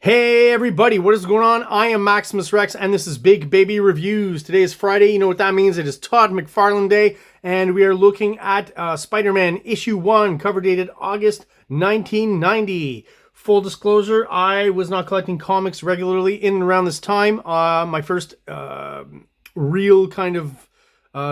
Hey everybody, what is going on? I am Maximus Rex and this is Big Baby Reviews. Today is Friday, you know what that means. It is Todd McFarlane Day and we are looking at Spider-Man issue 1, cover dated August 1990. Full disclosure, I was not collecting comics regularly in and around this time. My first real kind of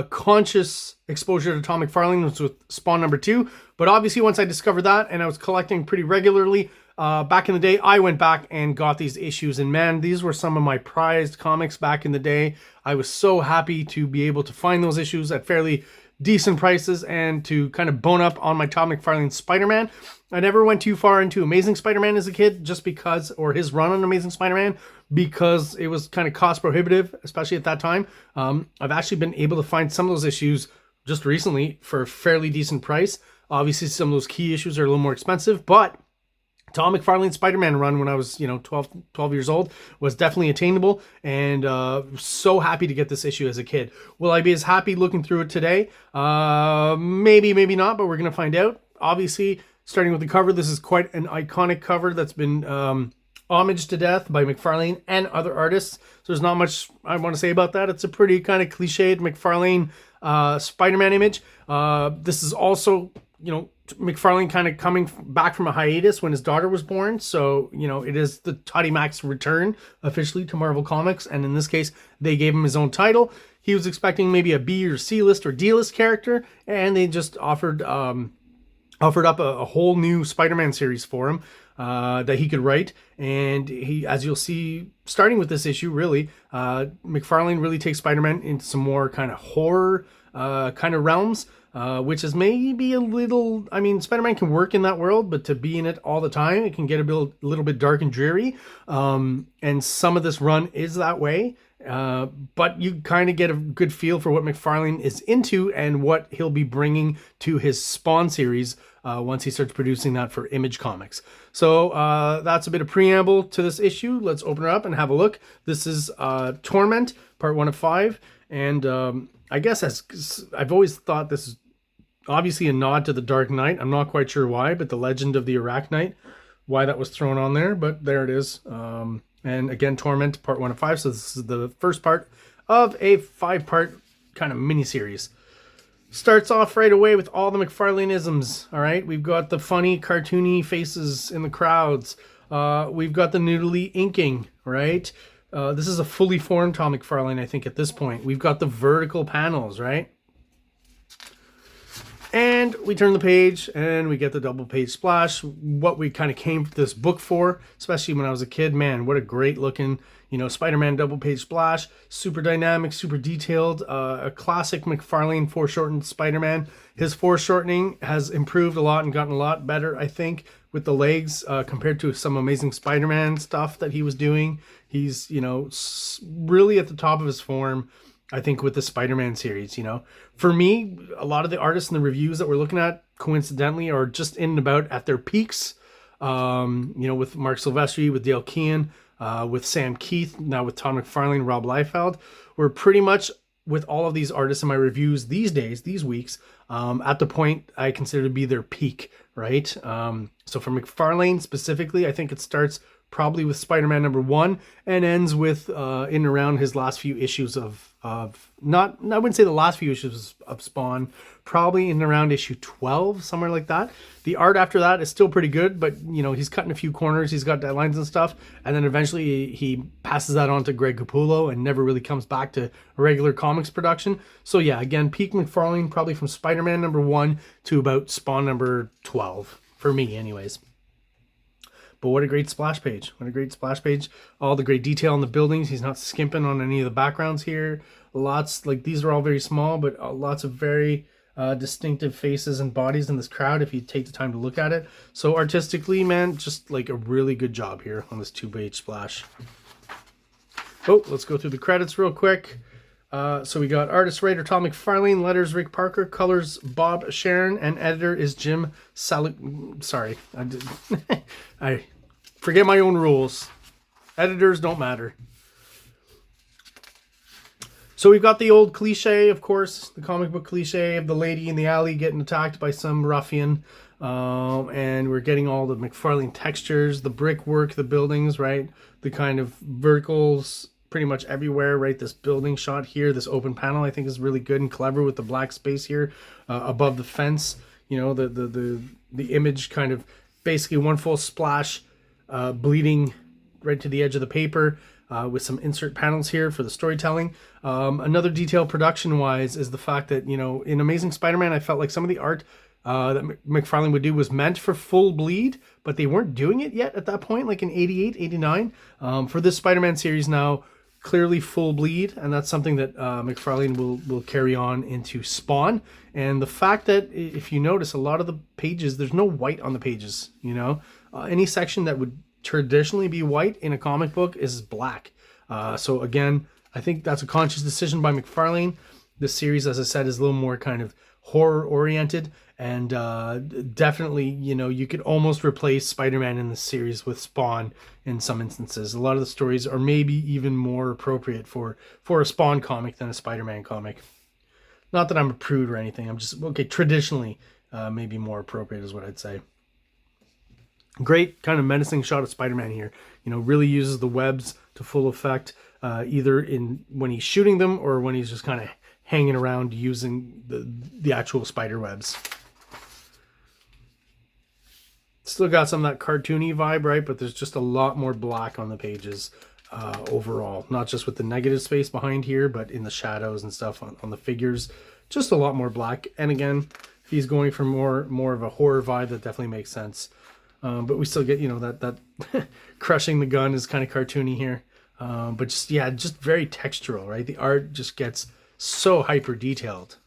conscious exposure to Todd McFarlane was with Spawn number 2. But obviously once I discovered that and I was collecting pretty regularly, back in the day, I went back and got these issues, and man, these were some of my prized comics back in the day. I was so happy to be able to find those issues at fairly decent prices and to kind of bone up on my Todd McFarlane Spider-Man. I never went too far into Amazing Spider-Man as a kid just because, or his run on Amazing Spider-Man, because it was kind of cost prohibitive, especially at that time. I've actually been able to find some of those issues just recently for a fairly decent price. Obviously, some of those key issues are a little more expensive, but Todd McFarlane Spider-Man run when I was, 12 years old was definitely attainable, and so happy to get this issue as a kid. Will I be as happy looking through it today? Maybe, maybe not, but we're going to find out. Obviously, starting with the cover, this is quite an iconic cover that's been homaged to death by McFarlane and other artists. So there's not much I want to say about that. It's a pretty kind of cliched McFarlane Spider-Man image. This is also, McFarlane kind of coming back from a hiatus when his daughter was born. So, it is the Toddy Mac's return officially to Marvel Comics. And in this case, they gave him his own title. He was expecting maybe a B or C list or D list character. And they just offered up a whole new Spider-Man series for him that he could write. And he, as you'll see, starting with this issue, really, McFarlane really takes Spider-Man into some more kind of horror kind of realms. Which is maybe a little, Spider-Man can work in that world, but to be in it all the time, it can get a little bit dark and dreary. And some of this run is that way. But you kind of get a good feel for what McFarlane is into and what he'll be bringing to his Spawn series once he starts producing that for Image Comics. So that's a bit of preamble to this issue. Let's open it up and have a look. This is Torment, part 1 of 5. And I guess I've always thought this is obviously a nod to the Dark Knight. I'm not quite sure why, but the Legend of the Arachnite, why that was thrown on there, but there it is. And again, Torment, part 1 of 5. So this is the first part of a 5-part kind of mini-series. Starts off right away with all the McFarlaneisms, all right? We've got the funny, cartoony faces in the crowds. We've got the noodly inking, right? This is a fully formed Todd McFarlane, I think, at this point. We've got the vertical panels, right? And we turn the page and we get the double page splash. What we kind of came to this book for, especially when I was a kid. Man, what a great looking, Spider-Man double page splash. Super dynamic, super detailed. A classic McFarlane foreshortened Spider-Man. His foreshortening has improved a lot and gotten a lot better, I think, with the legs compared to some Amazing Spider-Man stuff that he was doing. He's, really at the top of his form, I think, with the Spider-Man series. For me, a lot of the artists and the reviews that we're looking at, coincidentally, are just in and about at their peaks. With Mark Silvestri, with Dale Keown, with Sam Keith, now with Todd McFarlane, Rob Liefeld. We're pretty much, with all of these artists in my reviews these days, these weeks, at the point I consider to be their peak, right? So for McFarlane specifically, I think it starts probably with Spider-Man number 1 and ends with in and around his last few issues of not, I wouldn't say the last few issues of Spawn, probably in and around issue 12, somewhere like that. The art after that is still pretty good, but he's cutting a few corners, he's got deadlines and stuff, and then eventually he passes that on to Greg Capullo and never really comes back to regular comics production. So yeah, again, peak McFarlane probably from Spider-Man number 1 to about Spawn number 12, for me anyways. But what a great splash page. What a great splash page. All the great detail in the buildings. He's not skimping on any of the backgrounds here. Lots, these are all very small, but lots of very distinctive faces and bodies in this crowd if you take the time to look at it. So artistically, man, just a really good job here on this 2-page splash. Oh, let's go through the credits real quick. So we got artist, writer Todd McFarlane, letters Rick Parker, colors Bob Sharon, and editor is Jim Sorry, I forget my own rules. Editors don't matter. So we've got the old cliche, of course, the comic book cliche of the lady in the alley getting attacked by some ruffian. And we're getting all the McFarlane textures, the brickwork, the buildings, right? The kind of verticals pretty much everywhere, right? This building shot here, this open panel, I think is really good and clever with the black space here above the fence. You know, the image kind of basically one full splash, bleeding right to the edge of the paper. With some insert panels here for the storytelling. Another detail production-wise is the fact that, you know, in Amazing Spider-Man, I felt like some of the art that McFarlane would do was meant for full bleed, but they weren't doing it yet at that point, like in 88, 89. For this Spider-Man series now, clearly full bleed, and that's something that McFarlane will carry on into Spawn. And the fact that, if you notice, a lot of the pages, there's no white on the pages, you know? Any section that would traditionally be white in a comic book is black. So again, I think that's a conscious decision by McFarlane. This series, as I said, is a little more kind of horror oriented, and definitely, you know, you could almost replace Spider-Man in this series with Spawn in some instances. A lot of the stories are maybe even more appropriate for a Spawn comic than a Spider-Man comic. Not that I'm a prude or anything. I'm just, okay, traditionally maybe more appropriate is what I'd say. Great kind of menacing shot of Spider-Man here. You know, really uses the webs to full effect, either in when he's shooting them or when he's just kind of hanging around using the actual spider webs. Still got some of that cartoony vibe, right? But there's just a lot more black on the pages overall. Not just with the negative space behind here, but in the shadows and stuff on the figures. Just a lot more black. And again, if he's going for more of a horror vibe, that definitely makes sense. But we still get, you know, that crushing the gun is kind of cartoony here. But just, yeah, just very textural, right? The art just gets so hyper detailed.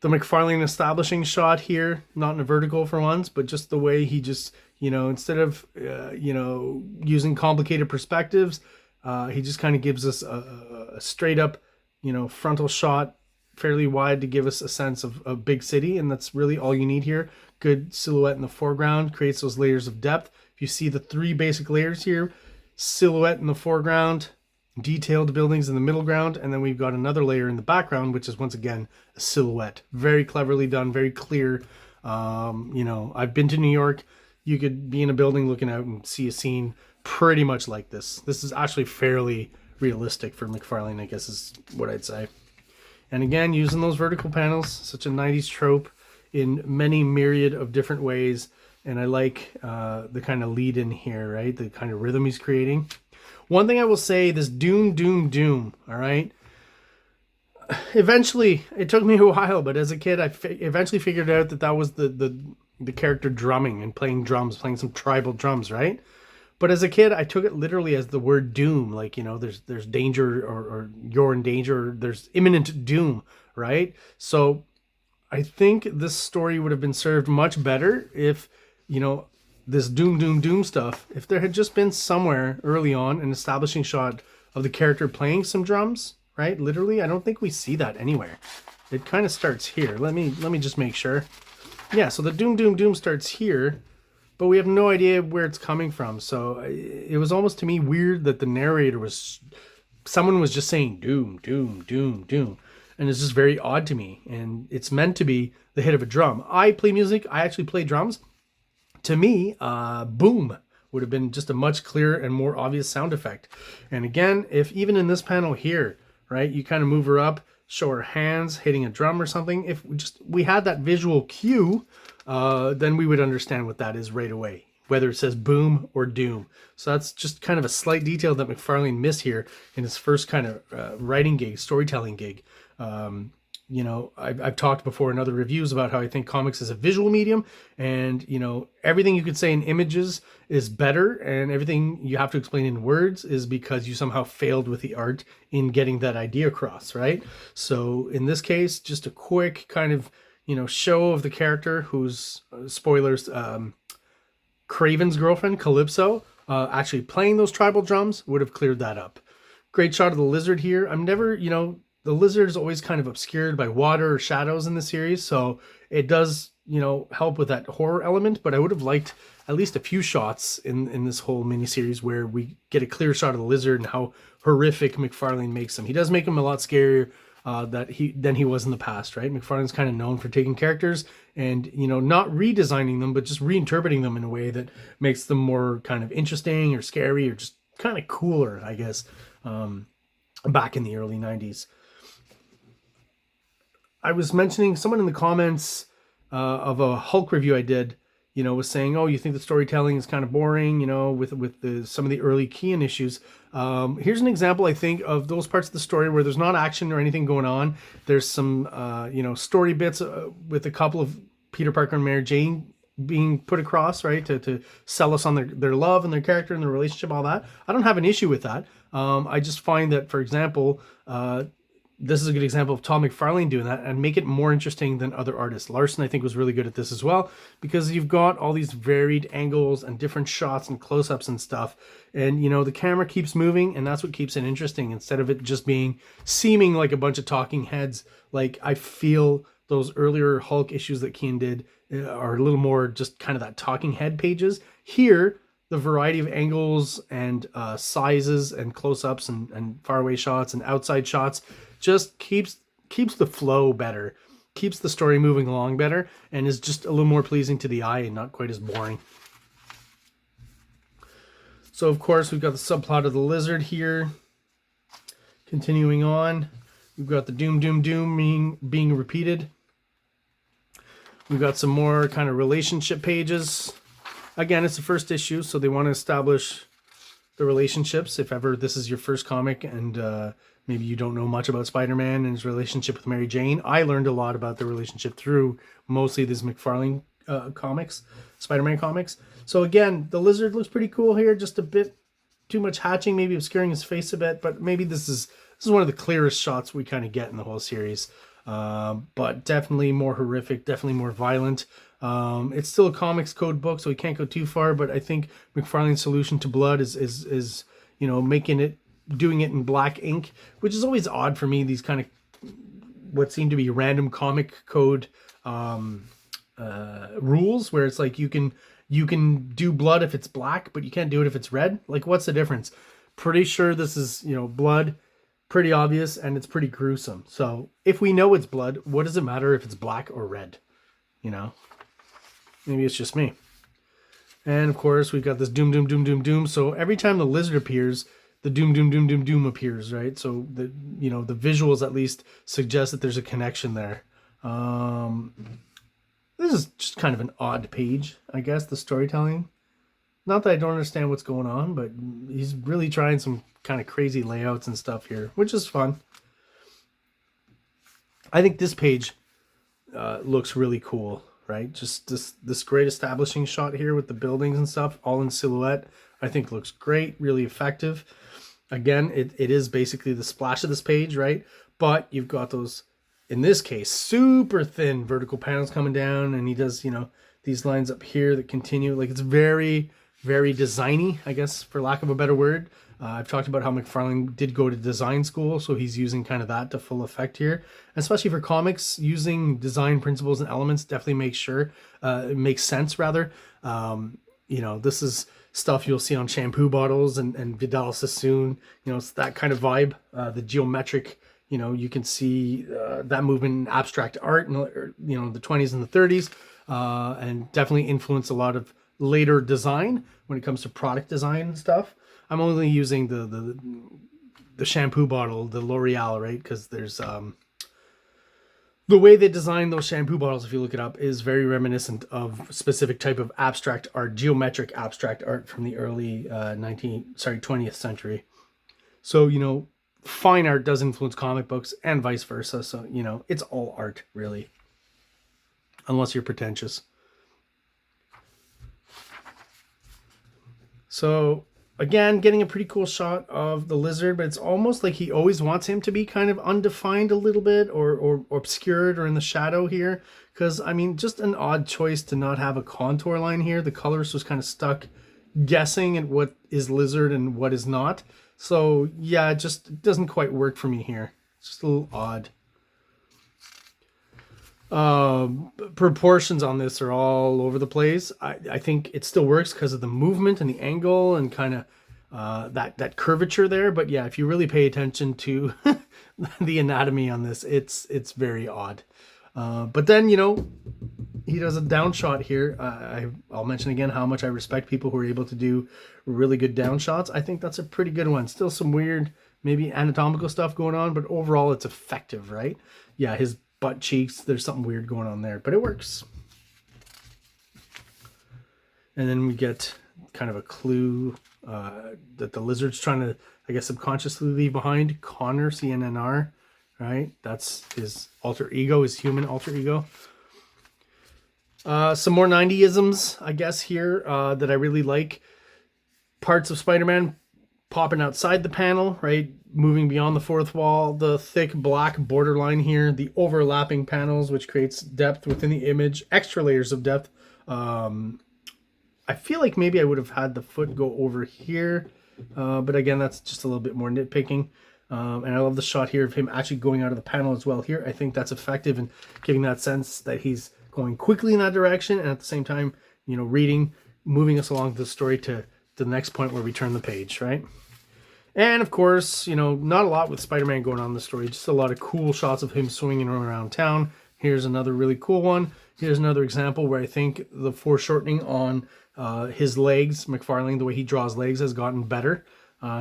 The McFarlane establishing shot here, not in a vertical for once, but just the way he just, you know, instead of, you know, using complicated perspectives, he just kind of gives us a straight up, you know, frontal shot, fairly wide to give us a sense of a big city. And that's really all you need here. Good silhouette in the foreground creates those layers of depth. If you see the three basic layers here, silhouette in the foreground, detailed buildings in the middle ground, and then we've got another layer in the background, which is once again a silhouette. Very cleverly done, very clear. You know, I've been to New York. You could be in a building looking out and see a scene pretty much like this. This is actually fairly realistic for McFarlane, I guess is what I'd say. And again, using those vertical panels, such a 90s trope in many myriad of different ways. And I like the kind of lead in here, right? The kind of rhythm he's creating. One thing I will say, this doom, doom, doom, all right? Eventually, it took me a while, but as a kid, I eventually figured out that that was the character drumming and playing drums, playing some tribal drums, right? But as a kid, I took it literally as the word doom, like, you know, there's danger or you're in danger, or there's imminent doom, right? So I think this story would have been served much better if, you know, this doom, doom, doom stuff, if there had just been somewhere early on an establishing shot of the character playing some drums, right? Literally, I don't think we see that anywhere. It kind of starts here. Let me just make sure. Yeah, so the doom, doom, doom starts here, but we have no idea where it's coming from. So it was almost to me weird that the narrator someone was just saying doom, doom, doom, doom. And it's just very odd to me. And it's meant to be the hit of a drum. I play music. I actually play drums. To me, boom would have been just a much clearer and more obvious sound effect. And again, if even in this panel here, right, you kind of move her up, show her hands hitting a drum or something. If we had that visual cue, then we would understand what that is right away, whether it says boom or doom. So that's just kind of a slight detail that McFarlane missed here in his first kind of writing gig, storytelling gig. You know, I've talked before in other reviews about how I think comics is a visual medium, and, you know, everything you could say in images is better, and everything you have to explain in words is because you somehow failed with the art in getting that idea across, right? So in this case, just a quick kind of, you know, show of the character who's, spoilers, Craven's girlfriend, Calypso, actually playing those tribal drums would have cleared that up. Great shot of the lizard here. I'm never, you know, the lizard is always kind of obscured by water or shadows in the series, so it does, you know, help with that horror element, but I would have liked at least a few shots in this whole miniseries where we get a clear shot of the lizard and how horrific McFarlane makes him. He does make him a lot scarier than he was in the past, right? McFarlane's kind of known for taking characters and, you know, not redesigning them, but just reinterpreting them in a way that makes them more kind of interesting or scary or just kind of cooler, I guess, back in the early 90s. I was mentioning, someone in the comments of a Hulk review I did, you know, was saying, oh, you think the storytelling is kind of boring, you know, with some of the early Kean issues. Here's an example, I think, of those parts of the story where there's not action or anything going on. There's some, you know, story bits with a couple of Peter Parker and Mary Jane being put across, right, to sell us on their love and their character and their relationship, all that. I don't have an issue with that. I just find that, for example, this is a good example of Todd McFarlane doing that and make it more interesting than other artists. Larson, I think, was really good at this as well, because you've got all these varied angles and different shots and close-ups and stuff. And, you know, the camera keeps moving, and that's what keeps it interesting, instead of it just seeming like a bunch of talking heads. Like, I feel those earlier Hulk issues that Kean did are a little more just kind of that talking head pages. Here, the variety of angles and sizes and close-ups and faraway shots and outside shots just keeps the flow better, keeps the story moving along better, and is just a little more pleasing to the eye and not quite as boring. So, of course, we've got the subplot of the lizard here. Continuing on, we've got the doom, doom, doom being repeated. We've got some more kind of relationship pages. Again, it's the first issue, so they want to establish the relationships. If ever this is your first comic and maybe you don't know much about Spider-Man and his relationship with Mary Jane, I learned a lot about the relationship through mostly these McFarlane comics, Spider-Man comics. So again, the lizard looks pretty cool here, just a bit too much hatching, maybe obscuring his face a bit, but maybe this is one of the clearest shots we kind of get in the whole series. But definitely more horrific, definitely more violent. It's still a comics code book, so we can't go too far, but I think McFarlane's solution to blood is you know, doing it in black ink, which is always odd for me, these kind of what seem to be random comic code rules, where it's like you can do blood if it's black, but you can't do it if it's red. Like, what's the difference? Pretty sure this is, you know, blood, pretty obvious, and it's pretty gruesome. So if we know it's blood, what does it matter if it's black or red? You know, maybe it's just me. And of course, we've got this doom, doom, doom, doom, doom. So every time the lizard appears, the doom, doom, doom, doom, doom appears, right? So the, you know, the visuals at least suggest that there's a connection there. This is just kind of an odd page, I guess, the storytelling. Not that I don't understand what's going on, but he's really trying some kind of crazy layouts and stuff here, which is fun. I think this page looks really cool, right? Just this great establishing shot here with the buildings and stuff, all in silhouette, I think looks great, really effective. Again, it is basically the splash of this page, right? But you've got those, in this case, super thin vertical panels coming down, and he does, you know, these lines up here that continue. Like, it's very, very designy, I guess, for lack of a better word. I've talked about how McFarlane did go to design school, so he's using kind of that to full effect here. Especially for comics, using design principles and elements definitely it makes sense, rather. You know, this is stuff you'll see on shampoo bottles and Vidal Sassoon. You know, it's that kind of vibe. The geometric, you know, you can see that movement in abstract art in, you know, the 20s and the 30s, and definitely influenced a lot of later design when it comes to product design and stuff. I'm only using the shampoo bottle, the L'Oreal, right? Because there's the way they design those shampoo bottles, if you look it up, is very reminiscent of a specific type of abstract art, geometric abstract art from the early 20th century. So, you know, fine art does influence comic books and vice versa. So, you know, it's all art, really, unless you're pretentious. So again, getting a pretty cool shot of the lizard, but it's almost like he always wants him to be kind of undefined a little bit, or obscured or in the shadow here. Because, I mean, just an odd choice to not have a contour line here. The colorist was kind of stuck guessing at what is lizard and what is not. So yeah, it just doesn't quite work for me here. It's just a little odd. Proportions on this are all over the place. I think it still works because of the movement and the angle and kind of that curvature there. But yeah, if you really pay attention to the anatomy on this. It's very odd. But then, you know, he does a down shot here. I'll mention again how much I respect people who are able to do really good down shots. I think that's a pretty good one. Still some weird, maybe anatomical stuff going on, but overall it's effective, right? Yeah, his butt cheeks, there's something weird going on there, but it works. And then we get kind of a clue that the lizard's trying to, I guess, subconsciously leave behind. Connor, CNNR, right? That's his alter ego, his human alter ego. Some more 90-isms, I guess, here that I really like. Parts of Spider-Man popping outside the panel, right? Moving beyond the fourth wall. The thick black borderline here. The overlapping panels, which creates depth within the image. Extra layers of depth. I feel like maybe I would have had the foot go over here. But again, that's just a little bit more nitpicking. And I love the shot here of him actually going out of the panel as well here. I think that's effective in giving that sense that he's going quickly in that direction, and at the same time, you know, moving us along the story to the next point where we turn the page, right? And of course, you know, not a lot with Spider-Man going on in the story, just a lot of cool shots of him swinging around town. Here's another really cool one. Here's another example where I think the foreshortening on his legs, McFarlane, the way he draws legs has gotten better.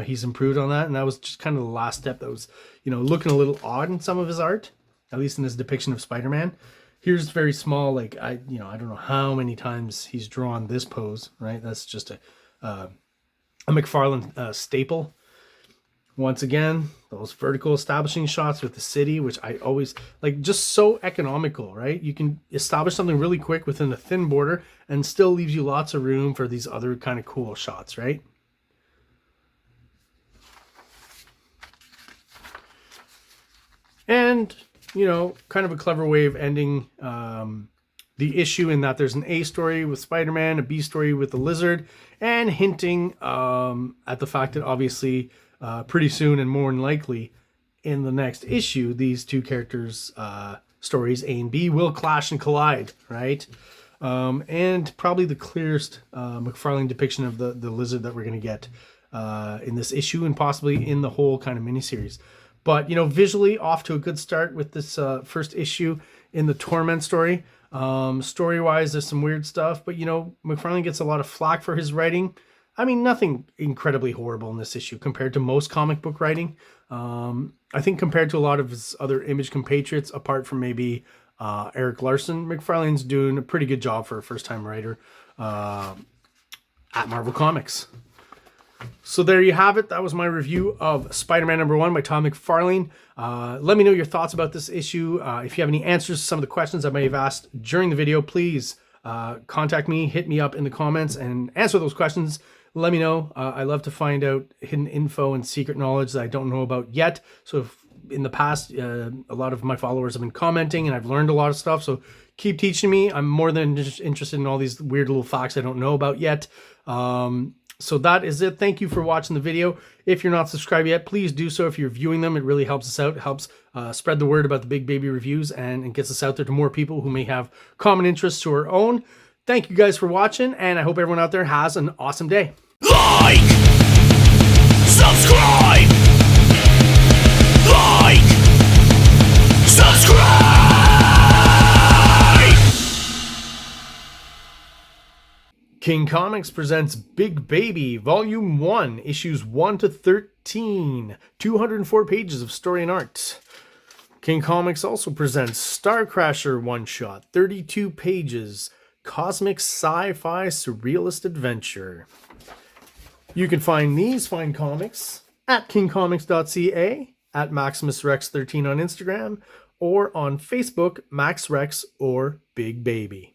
He's improved on that, and that was just kind of the last step that was, you know, looking a little odd in some of his art, at least in his depiction of Spider-Man. Here's very small, like, I don't know how many times he's drawn this pose, right? That's just a McFarlane staple. Once again, those vertical establishing shots with the city, which I always like, just so economical, right? You can establish something really quick within a thin border and still leaves you lots of room for these other kind of cool shots, right? And, you know, kind of a clever way of ending the issue in that there's an A story with Spider-Man, a B story with the Lizard, and hinting at the fact that obviously pretty soon and more than likely in the next issue, these two characters' stories, A and B, will clash and collide, right? And probably the clearest McFarlane depiction of the Lizard that we're going to get in this issue and possibly in the whole kind of miniseries. But, you know, visually off to a good start with this first issue in the Torment story. Story-wise, there's some weird stuff, but, you know, McFarlane gets a lot of flack for his writing. I mean, nothing incredibly horrible in this issue compared to most comic book writing. I think compared to a lot of his other Image compatriots, apart from maybe Eric Larson, McFarlane's doing a pretty good job for a first-time writer at Marvel Comics. So there you have it. That was my review of Spider-Man #1 by Tom McFarlane. Let me know your thoughts about this issue. If you have any answers to some of the questions I may have asked during the video, please contact me, hit me up in the comments and answer those questions. Let me know. I love to find out hidden info and secret knowledge that I don't know about yet. So if in the past, a lot of my followers have been commenting and I've learned a lot of stuff. So keep teaching me. I'm more than just interested in all these weird little facts I don't know about yet. So that is it. Thank you for watching the video. If you're not subscribed yet, please do so. If you're viewing them, it really helps us out. It helps spread the word about the Big Baby Reviews and it gets us out there to more people who may have common interests to our own. Thank you guys for watching, and I hope everyone out there has an awesome day. Like, subscribe, like, subscribe. King Comics presents Big Baby, Volume 1, Issues 1 to 13, 204 pages of story and art. King Comics also presents Star Crasher one-shot, 32 pages, cosmic sci-fi surrealist adventure. You can find these fine comics at KingComics.CA, at MaximusRex13 on Instagram, or on Facebook, MaxRex or Big Baby.